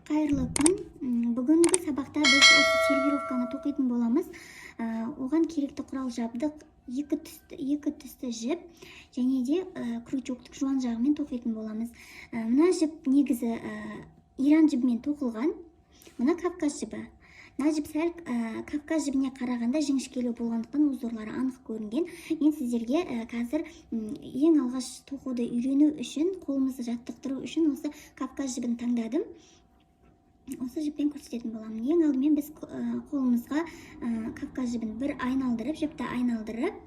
Кайырлы күн. Бүгүнкү сабакта биз осы сервировканы токуйтун болобуз. Оған керекті құрал жабдық екі түсті жіп және де крючоктук жуан жагымен токуйтун болобуз. Мына жіп негізі Иран жібімен тоқылған. Мына Кавказ жібі. Мына жіп сәл Кавказ жібіне қарағанда жіңішкелеу болғандықтан узорлары анық көрінген. Мен сіздерге қазір ең алғаш тоқуды үйрену үшін, қолымызды жаттықтыру үшін осы Кавказ жібін таңдадым. Осы жіппен көрсететін боламын. Ең алдымен біз қолымызға Кавказ жібін бір айналдырып, жіпті айналдырып,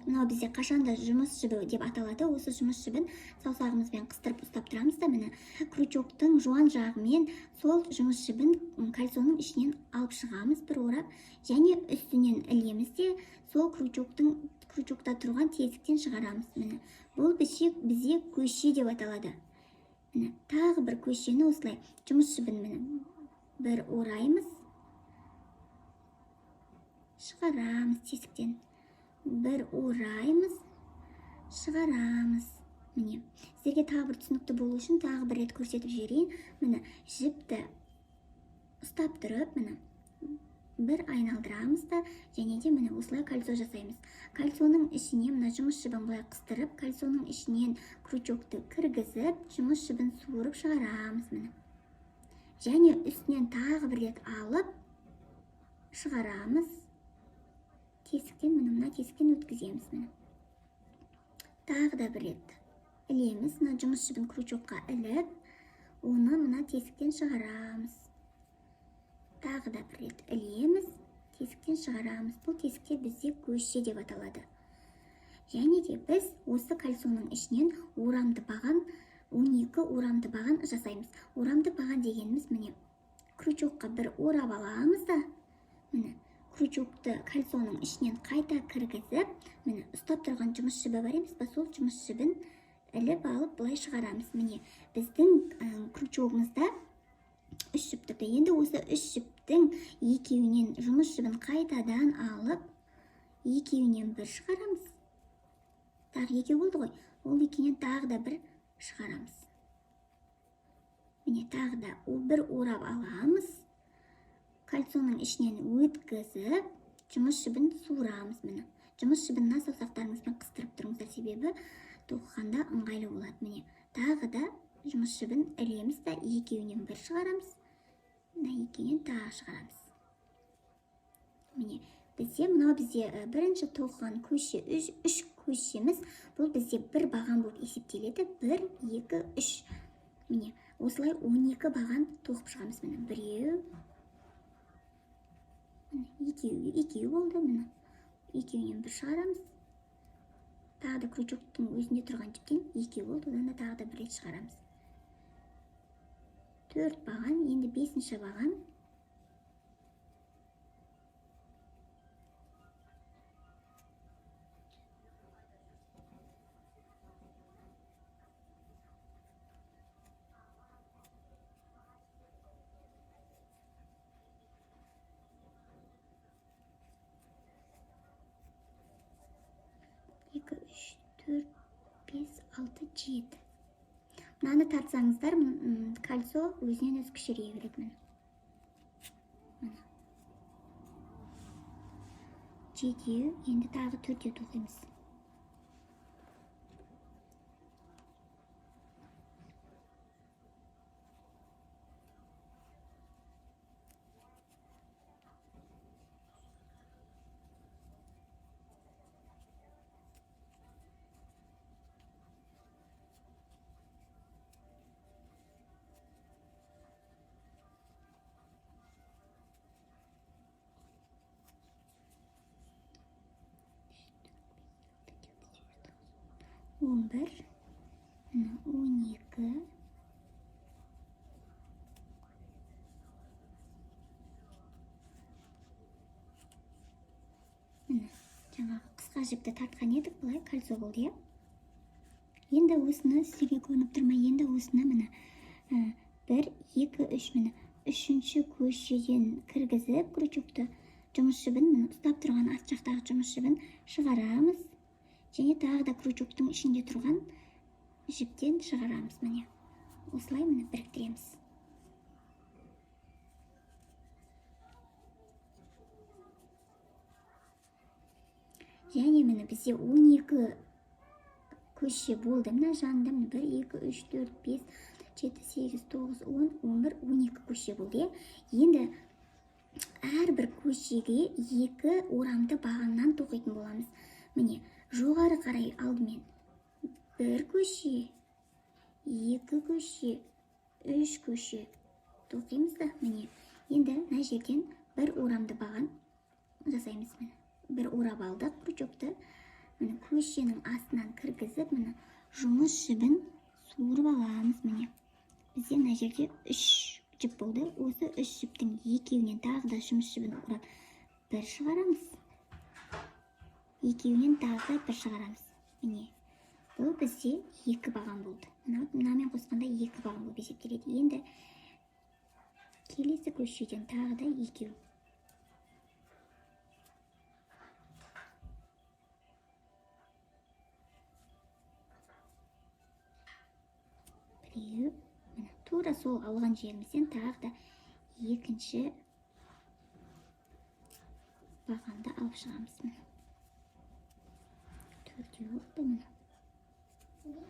мынау бізде қашанда жұмыс жібі деп аталады. Осы жұмыс жібін саусағымызбен қыстырып ұстап тұрамыз да, міне крючоктың жуан жағымен сол жұмыс жібін кольцоның ішінен алып шығамыз бір орап, және үстінен ілеміз де сол крючокта тұрған тесіктен шығарамыз. Міне бұл бізде көше деп аталады. Міне тағы бір көшені осылай жұмыс жібін міне бір ораймыз, шығарамыз тесіктен. Бір ораймыз, шығарамыз. Міне, сіздерге тағы бір түсінікті болу үшін тағы бір рет көрсетіп жіберейін. Міне, жіпті ұстап тұрып, міне, бір айналдырамыз да, және де міне осылай кольцо жасаймыз. Кольцоның ішіне мына жұмыс жібін былай қыстырып, кольцоның ішінен крючокты кіргізіп, жұмыс жібін суырып шығарамыз, міне. Және үстінен тағы бір рет алып, шығарамыз. Тесіктен, мына тесіктен өткіземіз, міне. Тағы да бір рет ілеміз, мына жұмыс жібін крючокқа іліп, оны мына тесіктен шығарамыз. Тағы да бір рет ілеміз, тесіктен шығарамыз. Бұл тесікте бізде көше деп аталады. Және де біз осы кольцоның ішінен орамды баған, 12 орамды баған жасаймыз. Орамды баған дегеніміз міне крючокқа бір орап аламыз да, міне крючокты кольцоның ішінен қайта кіргізіп, міне ұстап тұрған жұмыс жібі бар емес па, сол жұмыс жібін іліп алып былай шығарамыз. Міне біздің крючогымызда 3 жіп тұрды. Енді осы 3 жіптің екеуінен жұмыс жібін қайтадан алып, екеуінен бір шығарамыз. Тағы екеу болды ғой. Ол екеуінен тағы да бір шығарамыз. Міне тағы да бір орап аламыз. Кольцоның ішінен өткізіп, жұмыс жібін суырамыз. Міне жұмыс жібін саусақтарыңызбен қыстырып тұрыңыздар, себебі тоқығанда ыңғайлы болады. Міне тағы да жұмыс жібін ілеміз да, екеуінен бір шығарамыз. Екеуінен тағы шығарамыз. Міне бізде бірінші тоқыған көше 3 көшеміз. Бұл бізде бір баған болып есептеледі. 1, 2, 3. Міне осылай 12 баған тоқып шығамыз. Міне біреу, екеу болды. Міне екеуінен бір шығарамыз. Тағы да крючоктың өзінде тұрған жіптен екеу болды. Одан да тағы да бір рет шығарамыз. 4 баған, енді 5-ші баған. Екі, үш, 4, 5, 6, 7. Мынаны тартсаңыздар, кольцо өзінен өз кішірейе береді. 7, енді тағы 4 тоқимыз. Он бір, 12. Жаңағы қысқа жіпті тартқан едік, бұлай кольцо болды, Енді осыны сізге көрініп тұрмай, енді осыны міне 1, 2, 3, міне 3-ші көшеден кіргізіп, крючокты жұмыс жібін, міне ұстап тұрған арт жақтағы жұмыс жібін шығарамыз. Және тағы да крючоктың ішінде тұрған жіптен шығарамыз. Міне осылай міне біріктіреміз. және міне бізде 12 көше болды. Мына жанында 1, 2, 3, 4, 5, 7, 8, 9, 10, 11, 12 көше болды. Енді әрбір көшеге 2 орамды бағаннан тоқитын боламыз. Міне, жоғары қарай алдымен 1 көше, 2 көше, 3 көше тоқимыз да, міне. Енді мына жерден 1 орамды баған жасаймыз. Міне, 1 орап алдық крючокты. Міне, көшенің астынан кіргізіп, міне, жұмыс жібін суырып аламыз. Міне, бізде мына жерде 3 жіп болды. Осы 3 жіптің екеуінен тағы да жұмыс жібін орап 1 шығарамыз. Екеуінен тағы да 1 шығарамыз. Міне, бұл бізде 2 баған болды. Мынамен қосқанда 2 баған болып есептеледі. Енді келесі көшеден тағы да 2. Біреу, міне, тура сол алған жерімізден тағы да 2 бағанды алып шығамыз. Міне, 4 болды. Міне,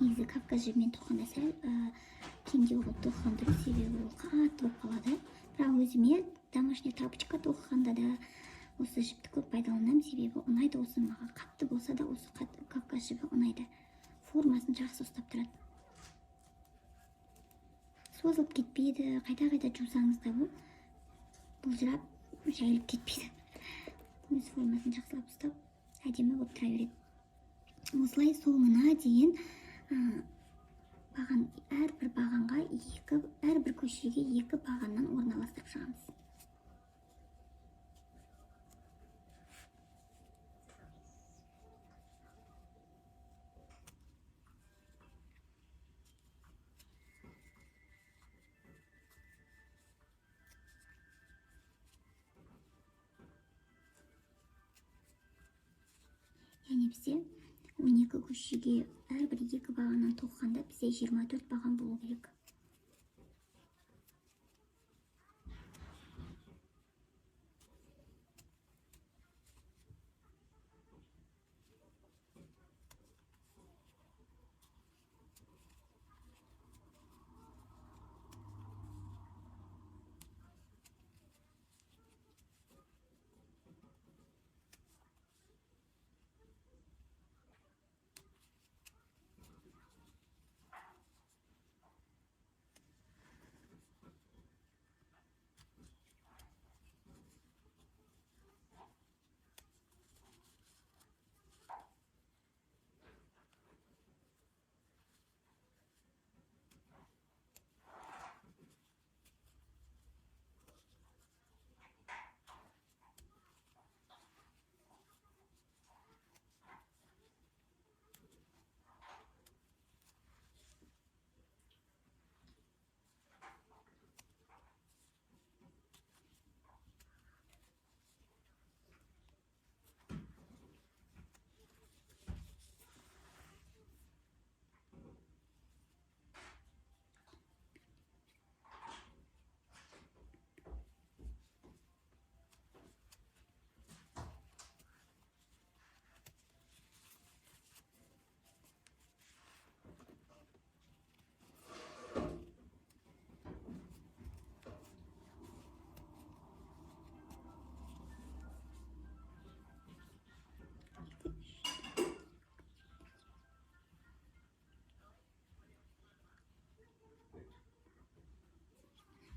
негізі Кавказ жібімен тоққанда сәл кеңдеу қылып тоқыған дұрыс, себебі ол қатты болып қалады. Бірақ өзіме домашний тапочка тоқығанда да осы жіпті көп пайдаланамын, себебі ұнайды. Осы маған қатты болса да осы Кавказ жібі ұнайды. Формасын жақсы ұстап тұрады. Созылып кетпейді, қайта-қайта жусаңыз да бұл бұлжырап жайылып кетпейді. Өз формасын жақсылап ұстап, әдемі болып тұра береді. Осылай соңына дейін әрбір бағанға әрбір көшеге 2 бағаннан орналастырып шығамыз. Яғни бізде 12 көшеге әрбір 2 бағаннан тоқығанда бізде 24 баған болу керек.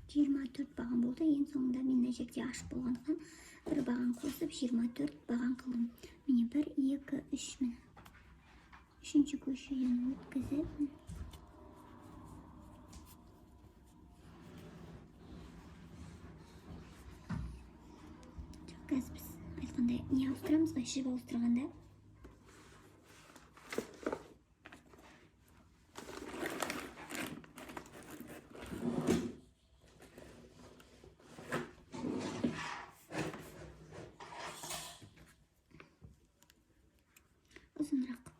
Жиырма төрт баған болды. Ең соңында мен мына жерде ашық болғандықтан 1 баған қосып 24 баған қылдым. Міне 1, 2, 3 міне. 3-ші көшеден өткізіп қазір біз айтқандай не ауыстырамыз ғой, жіп ауыстырғанда. Ұзынырақ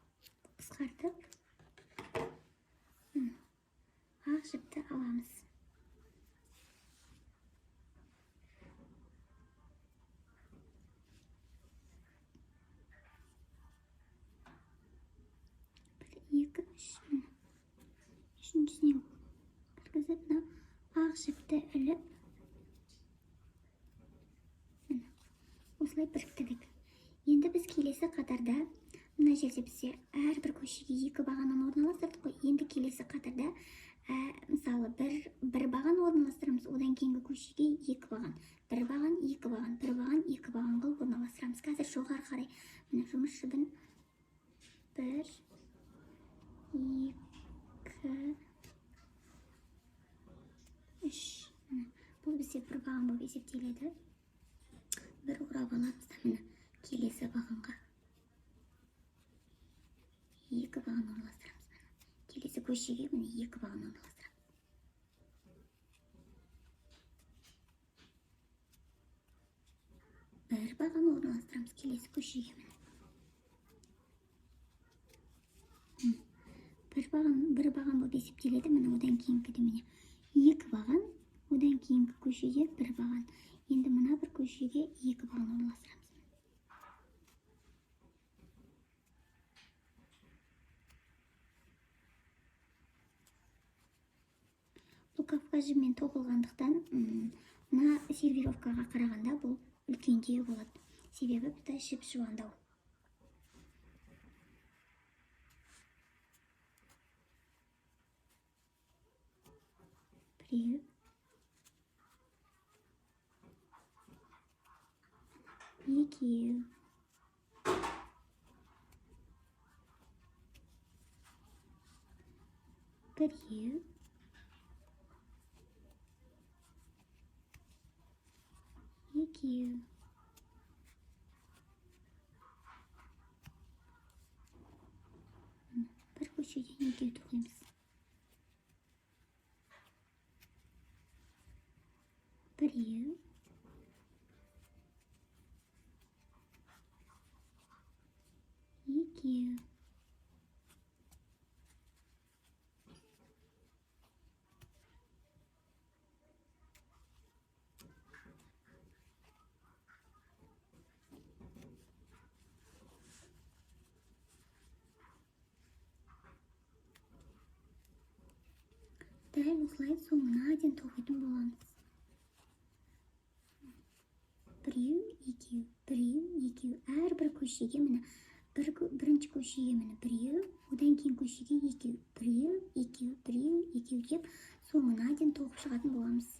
қысқартып ақ жіпті аламыз. 2, 3. Міне. Үшіншісіне кіргізіп, мына ақ жіпті іліп, міне. Осылай біріктірдік. Енді біз келесі қатарда, мына жерде бізде әрбір көшеге 2 бағаннан орналастырдық қой. Енді келесі қатарда мысалы бір баған орналастырамыз, одан кейінгі көшеге 2 баған. 1 баған, 2 баған, 1 баған, 2 баған қылып орналастырамыз. Қазір жоғары қарай. Міне жұмыс жібін 1, 2, 3. Бұл бізде 1 баған болып есептеледі. Бір ұрап аламыз да, міне келесі бағанға 2 баған орналастырамыз. Келесі көшеге міне 2 баған орналастырамыз. Бір баған орналастырамыз келесі көшеге міне. Бір баған болып есептеледі. Міне одан кейінгіде міне 2 баған, одан кейінгі көшеге 1 баған. Енді мына бір көшеге 2 баған орналастырамыз. Луковка жіпмен тоқылғандықтан, мына сервировкаға қарағанда бұл үлкендеу болады. Себебі бұда жіп жуандау. Біреу, екеу, біреу, екеу, бір көшеден екеу тоқимыз. Біреу, екеу, дәл осылай соңына дейін тоқитын боламыз. Біреу, екеу, біреу, екеу. Әрбір көшеге міне бірінші көшеге міне біреу, одан кейін көшеге екеу, біреу, екеу, біреу, екеу деп соңына дейін тоқып шығатын боламыз.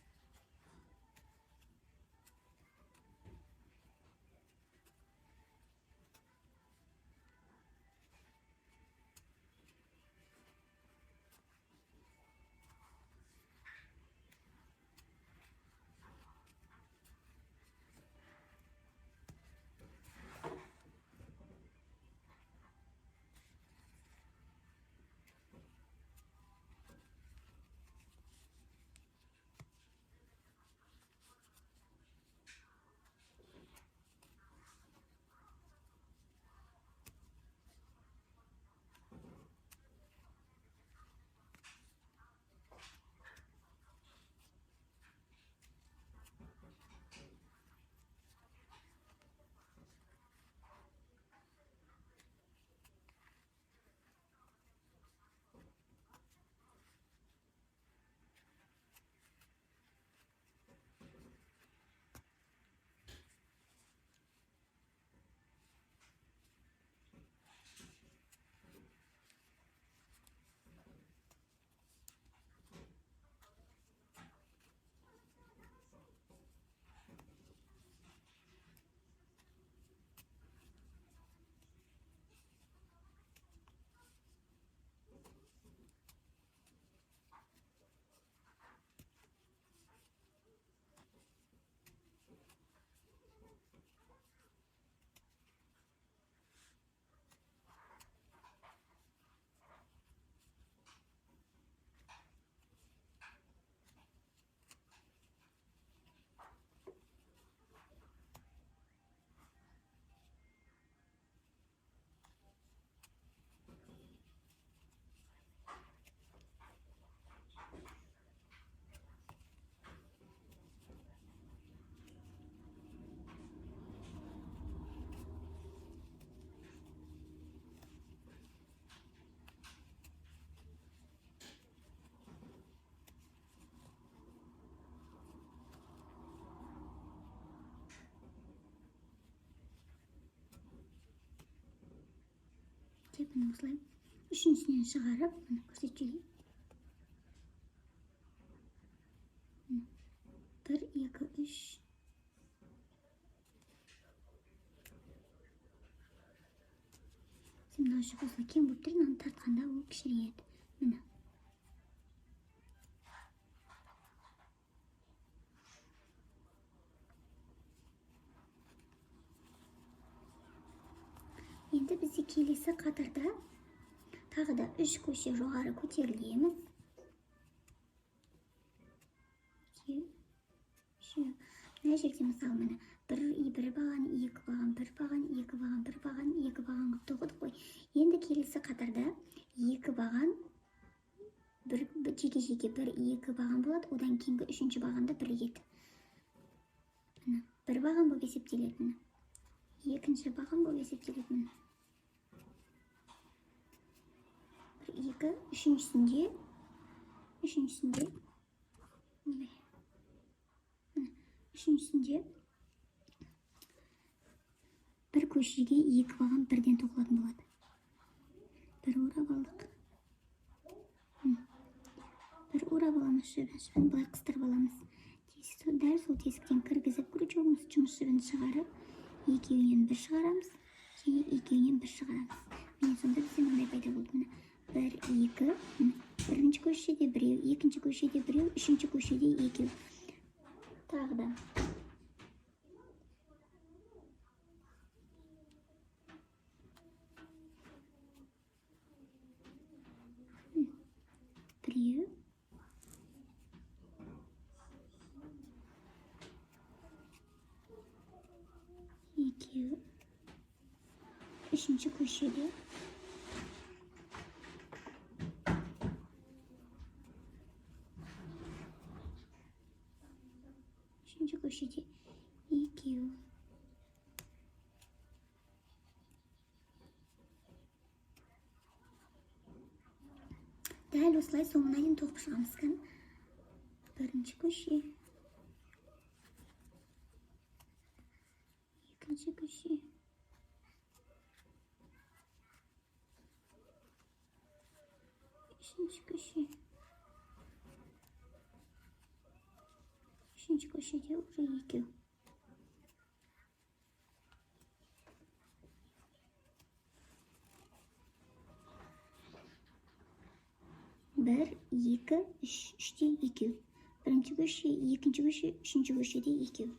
деп міне осылай үшіншісінен шығарып міне көрсетіп жіберейін. 1 2 3 мына жүп осылай кең болып тұр, мынаны тартқанда ол кішірейеді. Міне енді бізде келесі қатарда тағы да 3 көше жоғары көтерілеміз. 2 3 мына жерде мысалы міне бір баған, екі баған, бір баған, екі баған, бір баған, екі баған қылып тоқыдық қой. Енді келесі қатарда екі баған, жеке-жеке бір екі баған болады, одан кейінгі үшінші бағанда бірігеді. Міне бір баған болып есептеледі, міне екінші баған болып есептеледі, міне бір екі, үшіншісінде бір көшеге екі баған бірден тоқылатын болады. Бір орап алдық. Бір орап аламыз жібін былай қыстырып аламыз. Дәл сол тесіктен кіргізіп крючогымыз жұмыс жібін шығарып, екеуінен бір шығарамыз, және екеуінен бір шығарамыз. Міне сонда бізде мынандай пайда болды. Міне бір екі, бірінші көшеде біреу, екінші көшеде біреу, үшінші көшеде екеу. Тағы да біреу, екеу, үшінші көшеде екеу. Дәл осылай соңына дейін тоқып шығамыз. Бірінші көше, екінші көше, үшінші көше, үшінші көшеде уже екеу. Бір, екі, үште екеу. Бірінші көше, екінші көше, үшінші көшеде екеу.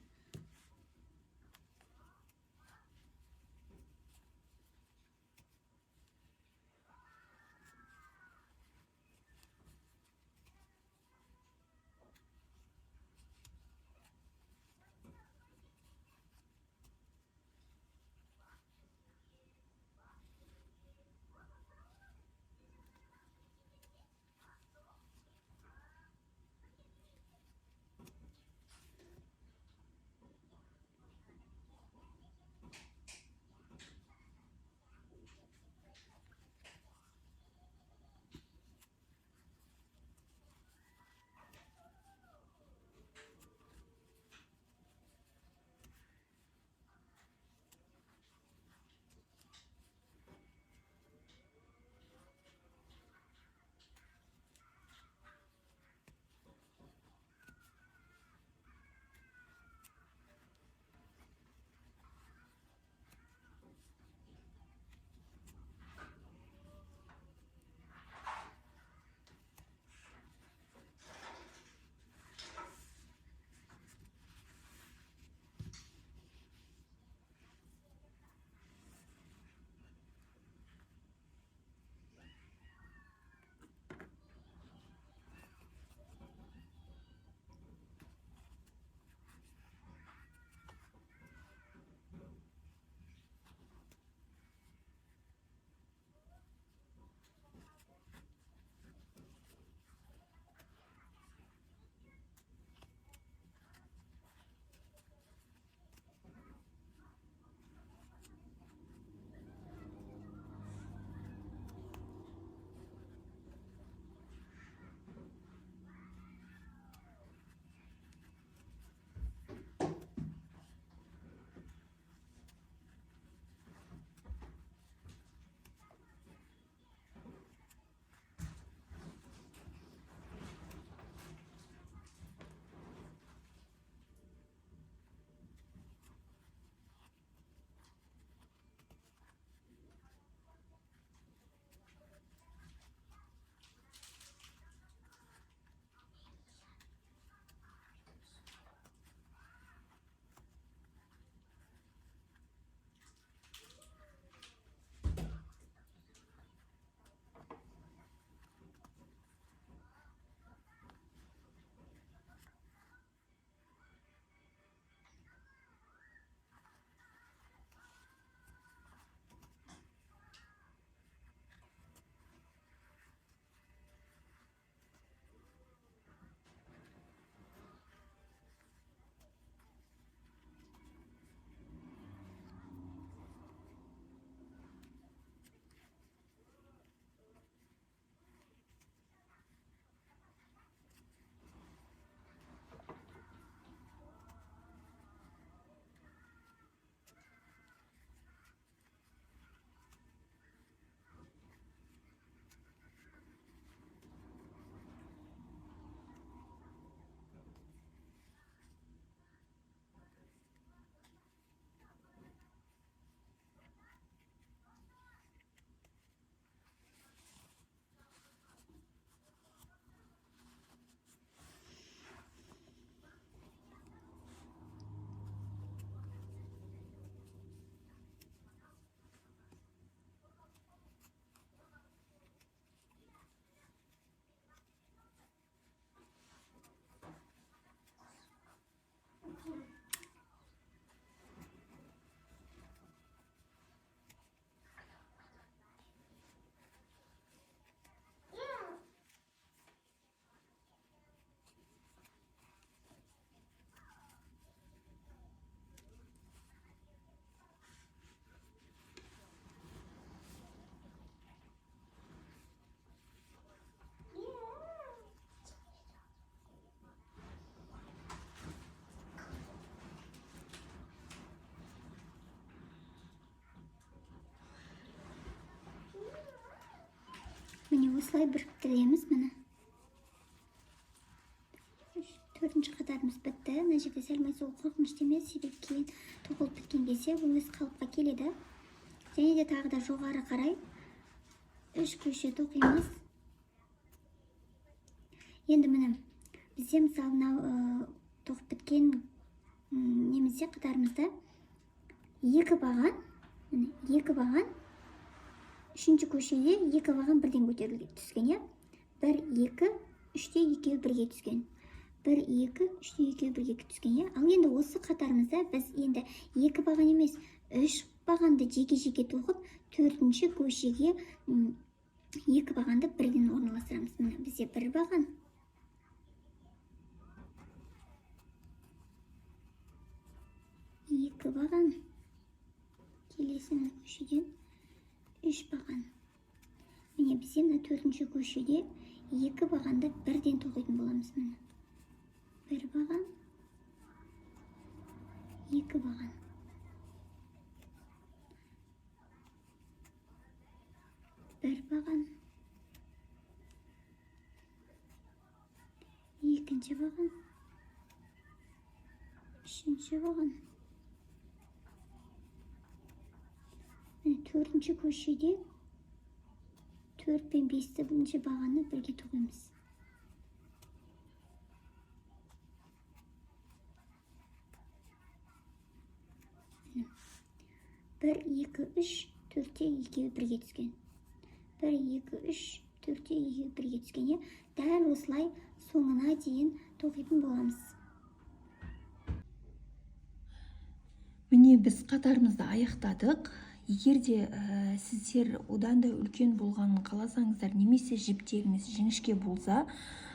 міне осылай біріктіреміз. Міне 4-ші қатарымыз бітті. Мына жерде сәлмесі ол қорқынышты емес, себебі кейін тоқылып біткен кезде ол өз қалыпқа келеді. Және де тағы да жоғары қарай 3 көше тоқимыз. Енді міне бізде мысалы мынау тоқып біткен немесе қатарымызда 2 баған, міне 2 баған, 3-ші көшеде 2 баған бірден көтерілген түскен, е? 1, 2, 3-те 2 бірге түскен. 1, 2, 3-те 2 бірге түскен, е? Ал енді осы қатарымызда біз енді 2 баған емес, 3 бағанды жеке-жеке тоқып, 4-ші көшеге 2 бағанды бірден орналастырамыз. Міне бізде 1 баған, 2 баған, келесі көшеден 3 баған. Міне бізде 4-ші көшеде 2 бағанды бірден тоқитын боламыз. Міне 1 баған, 2 баған. Bir bаған, 2-ші баған, 3-ші баған. 4-ші көшеде 4 пен 5-ші бағаны бірге тоқимыз. 1, 2, 3, 4-те 2 бірге түскен. 1, 2, 3, 4-те 2 бірге түскен. Дәл осылай соңына дейін тоқитын боламыз. Міне біз қатарымызды аяқтадық. Егер де сіздер одан да үлкен болғанын қаласаңыздар, немесе жіптеріңіз жіңішке болса,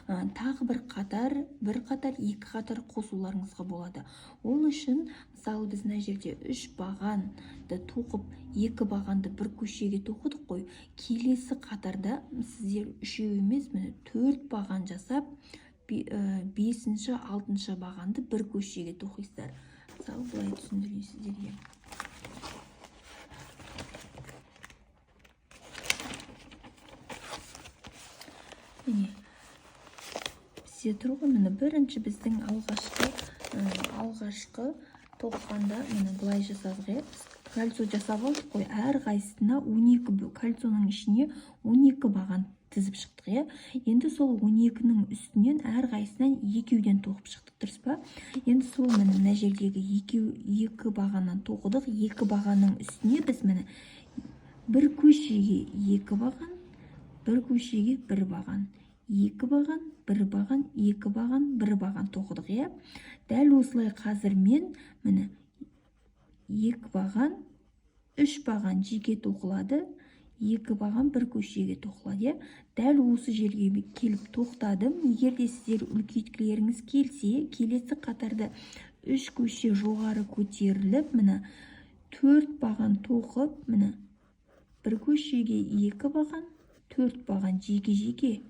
тағы бір қатар, 2 қатар қосуларыңызға болады. Ол үшін, мысалы біз мына жерде 3 бағанды тоқып, 2 бағанды бір көшеге тоқыдық қой. Келесі қатарда сіздер 3 емес, 4 баған жасап, 5-ші, 6-ші бағанды бір көшеге тоқисыздар. Мысалы бұлай түсіндірейін сіздерге. Міне бізде тұр ғой, міне бірінші біздің алғашқы тоқығанда міне былай жасадық, е? Кольцо жасап алдық қой, әр қайсысына 12 кольцоның ішіне 12 баған тізіп шықтық, е? Енді сол 12-нің үстінен әр қайсынан 2-ден тоқып шықтық, дұрыс па? Енді сол мына жердегі 2 бағаннан тоқыдық, 2 бағанның үстіне біз міне бір көшеге 2 баған, бір көшеге 1 баған, 2 баған, 1 баған, 2 баған, 1 баған тоқыдық, е? Дәл осылай қазір мен міне 2 баған, 3 баған жеке тоқылады, 2 баған бір көшеге тоқылады, е? Дәл осы жерге келіп тоқтадым. Егер де сіздер үлкейткілеріңіз келсе, келесі қатарда 3 көше жоғары көтеріліп, міне 4 баған тоқып, міне бір көшеге 2 баған, 4 баған жеке-жеке,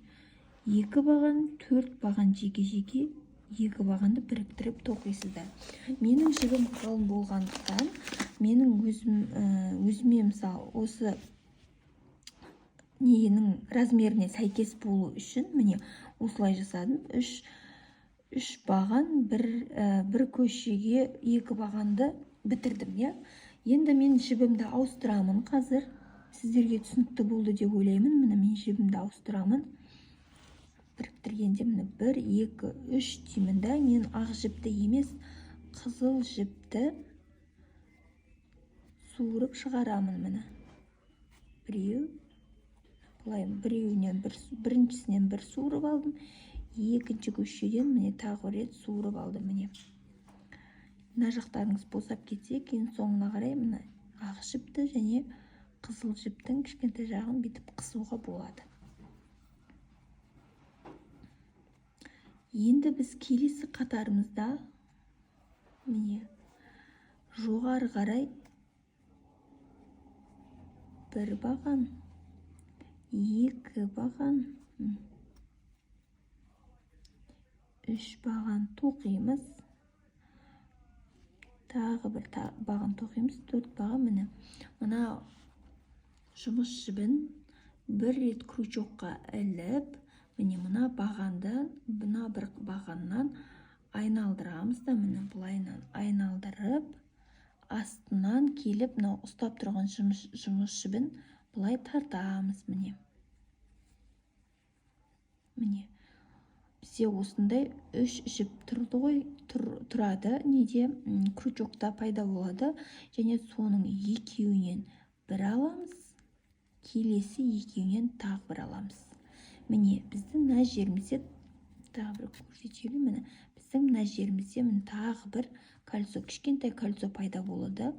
2 баған, 4 баған жеке-жеке, 2 бағанды біріктіріп тоқисыздар. Менің жібім қалың болғандықтан, менің өзіме мысалы осы ненің размеріне сәйкес болу үшін міне осылай жасадым. 3 баған, бір көшеге 2 бағанды бітірдім, е? Енді мен жібімді ауыстырамын қазір. Сіздерге түсінікті болды деп ойлаймын. Міне мен жібімді ауыстырамын. Біріктіргенде міне 1, 2, 3 деймін да, мен ақ жіпті емес, қызыл жіпті суырып шығарамын. Міне біріншісінен бір суырып алдым, 2-ші көшеден міне тағы рет суырып алдым. Міне мына жақтарыңыз босап кетсе, кейін соңына қарай міне ақ жіпті және қызыл жіптің кішкентай жағын бітіп қысуға болады. Енді біз келесі қатарымызда міне жоғары қарай 1 баған, 2 баған, 3 баған тоқимыз. Тағы бір баған тоқимыз, 4 баған. Міне мына жұмыс жібін бір рет крючокқа іліп, міне мына бағандан, мына бір бағаннан айналдырамыз да, міне бұлайынан айналдырып, астынан келіп, мынау ұстап тұрған жұмыс жібін бұлай тартамыз, міне. Міне. Бізде осындай 3 жіп тұрды ғой, тұрады, неде крючокта пайда болады, және соның екеуінен бір аламыз, келесі екеуінен тағы бір аламыз. Міне, біздің мына жерімізде, тағы бір көрсетелі, міне, біздің мына жерімізде тағы бір кольцо, кішкентай кольцо пайда болады.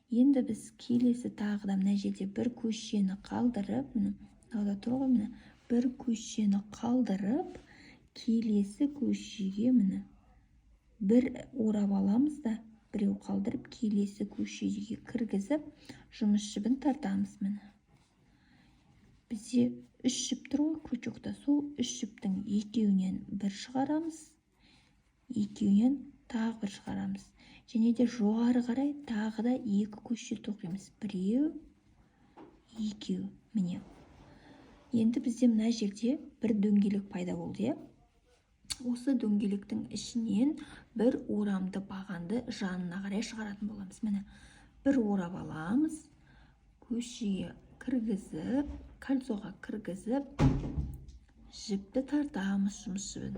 Енді біз келесі тағы да мына жерде бір көшені қалдырып, міне, мынада тұр ғой, міне, бір көшені қалдырып, келесі көшеге міне бір орап аламыз да, біреу қалдырып, келесі көшеге кіргізіп, жұмыс жібін тартамыз, міне. Бізде 3 жіп тұр ғой крючокта, сол 3 жіптің екеуінен бір шығарамыз, екеуінен тағы бір шығарамыз. Және де жоғары қарай тағы да 2 көше тоқимыз. Біреу, екеу, міне. Енді бізде мына жерде бір дөңгелек пайда болды. Осы дөңгелектің ішінен бір орамды бағанды жанына қарай шығаратын боламыз. Міне, бір орап аламыз, көшеге кіргізіп, кольцоға кіргізіп, жіпті тартамыз, жұмыс жібін.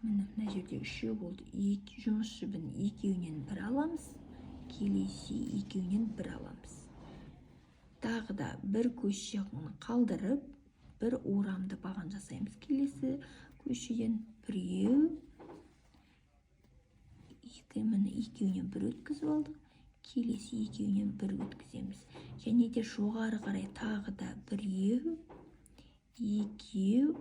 Міне, мына жерде 3 болды. Жұмыс жібін екеуінен бір аламыз, келесі екеуінен бір аламыз. Тағы да бір көшені қалдырып, бір орамды баған жасаймыз. Келесі көшеден біреу, міне екеуінен бір өткізіп алдық, келесі екеуінен бір өткіземіз. Және де жоғары қарай тағы да біреу, екеу,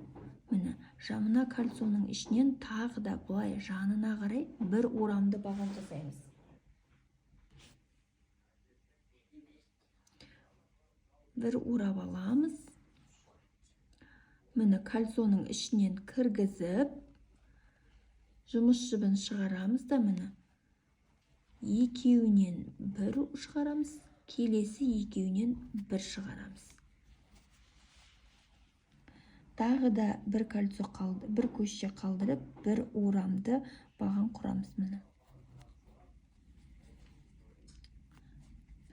міне, мына кольцоның ішінен тағы да бұлай жанына қарай бір орамды баған жасаймыз. Бір орап аламыз, міне кольцоның ішінен кіргізіп, жұмыс жібін шығарамыз да, міне екеуінен бір шығарамыз, келесі екеуінен бір шығарамыз. Тағы да бір кольцо қалды, бір көше қалдырып, бір орамды баған құрамыз, міне.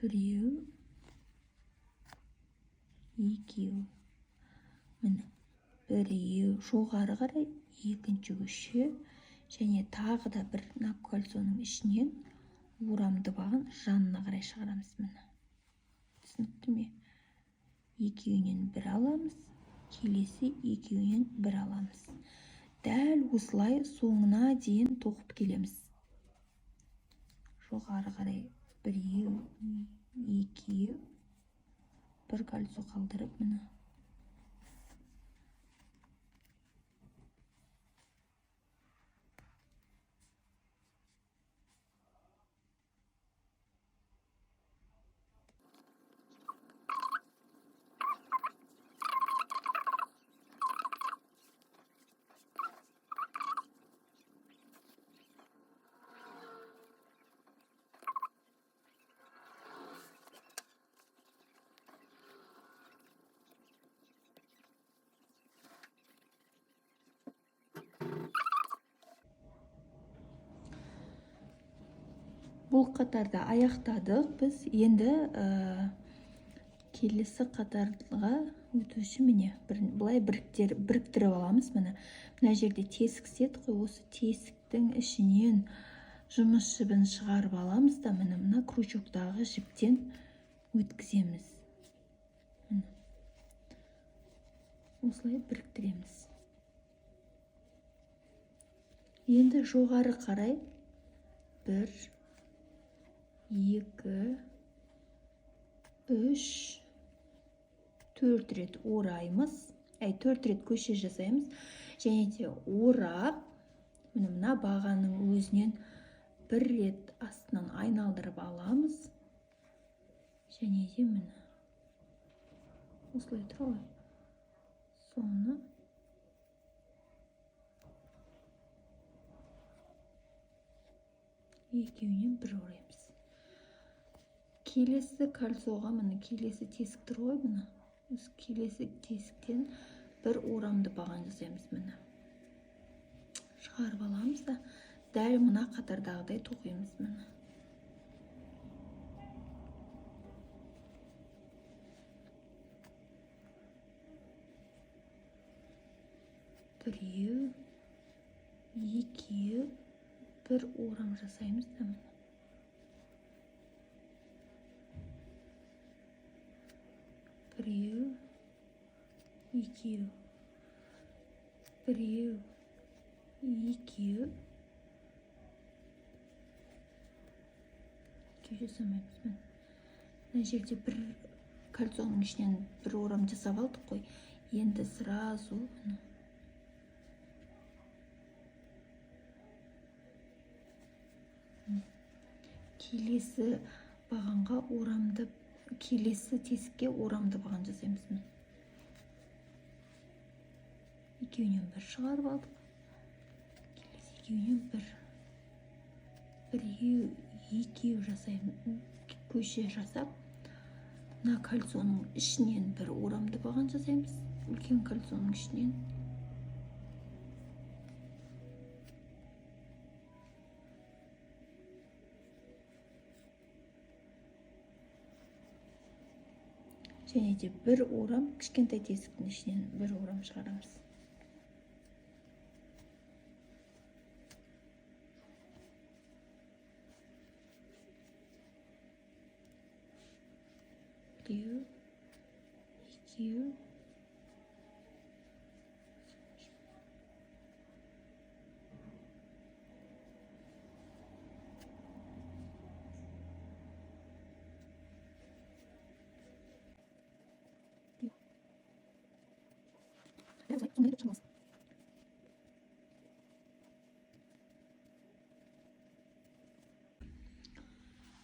Біреу, екеу, міне, біреу, жоғары қарай екінші көше, және тағы да бір кольцоның ішінен орамды баған жанына қарай шығарамыз, міне. Түсінікті ме? Екеуінен бір аламыз, келесі екеуінен бір аламыз. Дәл осылай соңына дейін тоқып келеміз. Жоғары қарай біреу, екеу, бір кольцо қалдырып, міне. Бұл қатарды аяқтадық. Біз енді келесі қатарға өтуші, міне, бұлай біріктіріп аламыз. Мына жерде тесік істедік қой, осы тесіктің ішінен жұмыс жібін шығарып аламыз да, мына крючоктағы жіптен өткіземіз. Осылай біріктіреміз. Енді жоғары қарай 1, 2, 3, 4 рет ораймыз. 4 рет көше жасаймыз. Және де орап, мына бағаның өзінен 1 рет астынан айналдырып аламыз. Және де міне. Осылай тұр ғой. Соны екеуінен бір ораймыз. келесі кольцоға міне келесі тесік тұр ғой, міне осы келесі тесіктен бір орамды баған жасаймыз. Міне шығарып аламыз да дәл мына қатардағыдай тоқимыз. Міне біреу, екеу, бір орам жасаймыз да міне. Біреу, екеу, біреу, екеу, жасамаймыз. Мына жерде бір кольцоның ішінен бір орам жасап алдық қой. Енді сразу келесі бағанға орамды, келесі тесікке орамды баған жасаймыз. Екеуінен бір шығарып алдық. Келесі екеуінен бір, біреу, екеу жасаймыз. Көше жасап, мына кольцоның ішінен бір орамды баған жасаймыз. Үлкен кольцоның ішінен. Және де бір орам, кішкентай тесіктің ішінен бір орам шығарамыз. Біреу, екеу,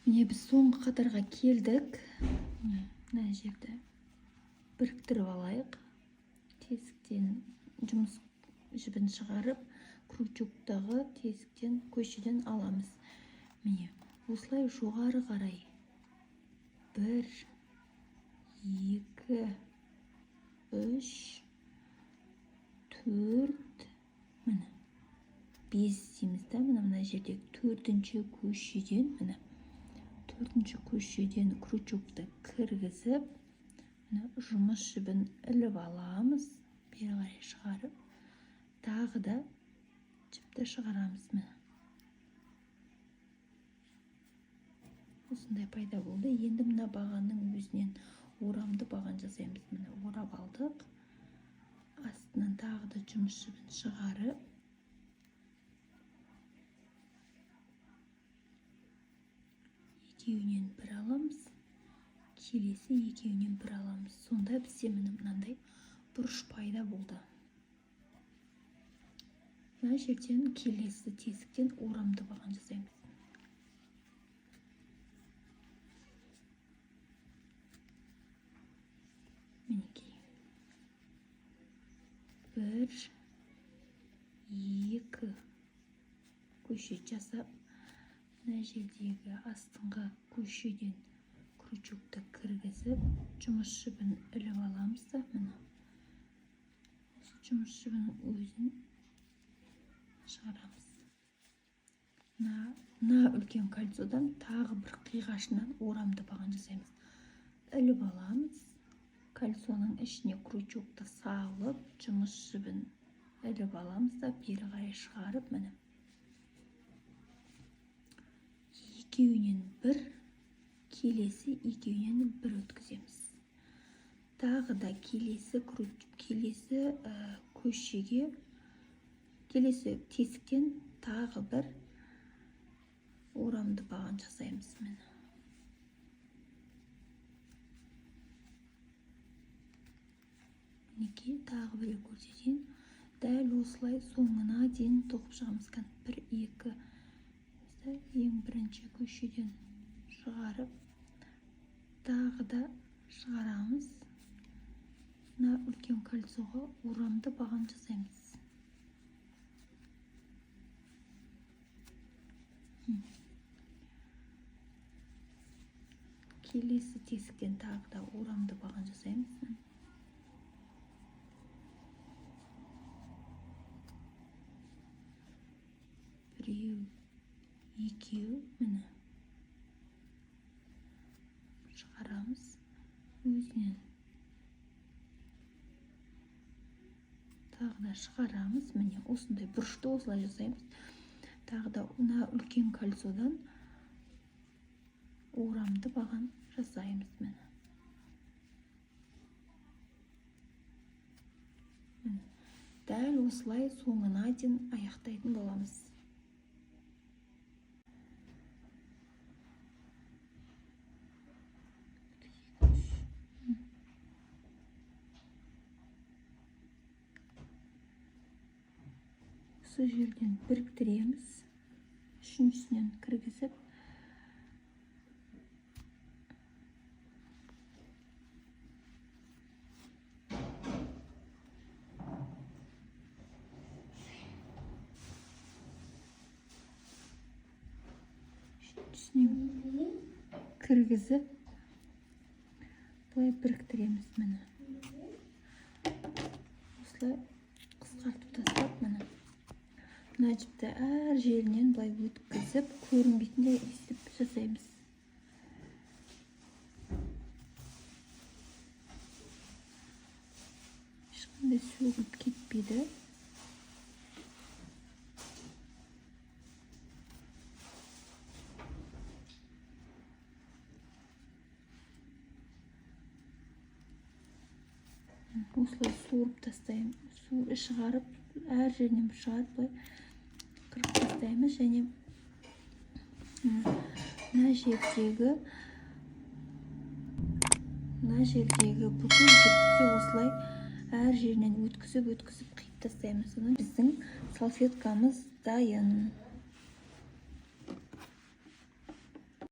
міне біз соңғы қатарға келдік. Мына жерді біріктіріп алайық. Тесіктен жұмыс жібін шығарып, крючоктағы тесіктен көшеден аламыз. Міне осылай жоғары қарай 1, 2, 3, 4, міне 5 дейміз да. Мына жерде 4-ші көшеден, міне 4-ші көшеден крючокты кіргізіп, жұмыс жібін іліп аламыз. Бері қарай шығарып, тағы да жіпті шығарамыз. Осындай пайда болды. Енді мына бағанның өзінен орамды баған жасаймыз. Міне орап алдық. Астынан тағы да жұмыс жібін шығарып, екеуінен бір аламыз. Келесі екеуінен бір аламыз. Сонда бізде мынандай бұрыш пайда болды. Мына жерден келесі тесіктен орамды баған жасаймыз. Мінекей. 1, 2 көше жасап, мына жердегі астыңғы көшеден крючокты кіргізіп, жұмыс жібін іліп аламыз да, міне жұмыс жібінің өзін шығарамыз. Мына үлкен кольцодан тағы бір қиғашынан орамды баған жасаймыз. Іліп аламыз. Кольцоның ішіне крючокты салып, жұмыс жібін іліп аламыз да, бері қарай шығарып, міне екеуінен бір, келесі екеуінен бір өткіземіз. Тағы да келесі көшеге, келесі тесіктен тағы бір орамды баған жасаймыз. Мінекей, тағы бір көрсетейін. Дәл осылай соңына дейін тоқып шығамыз. 1, 2, ең бірінші көшеден шығарып, тағы да шығарамыз. Мына үлкен кольцоға орамды баған жасаймыз. келесі тесіктен тағы да орамды баған жасаймыз. Біреу, екеу, міне шығарамыз өзінен. Тағы да шығарамыз, міне осындай бұрышты осылай жасаймыз. Тағы да мына үлкен кольцодан орамды баған жасаймыз, міне. Дәл осылай соңына дейін аяқтайтын боламыз. Осы жерден біріктіреміз, үшіншісінен кіргізіп, үшіншісінен кіргізіп, бұлай біріктіреміз, міне. Осылай қысқартып тастап, міне. Мына жіпті әр жерінен бұлай өткізіп, көрінбейтіндей істеп жасаймыз. Ешқандай сөгіліп кетпейді. Осылай суырып тастаймыз. Суы шығарып, әр жерінен шығарып, бұлай қырып тастаймыз. Және мына жердегі бүкіл жіпті осылай әр жерінен өткізіп қиып тастаймыз. Біздің салфеткамыз дайын.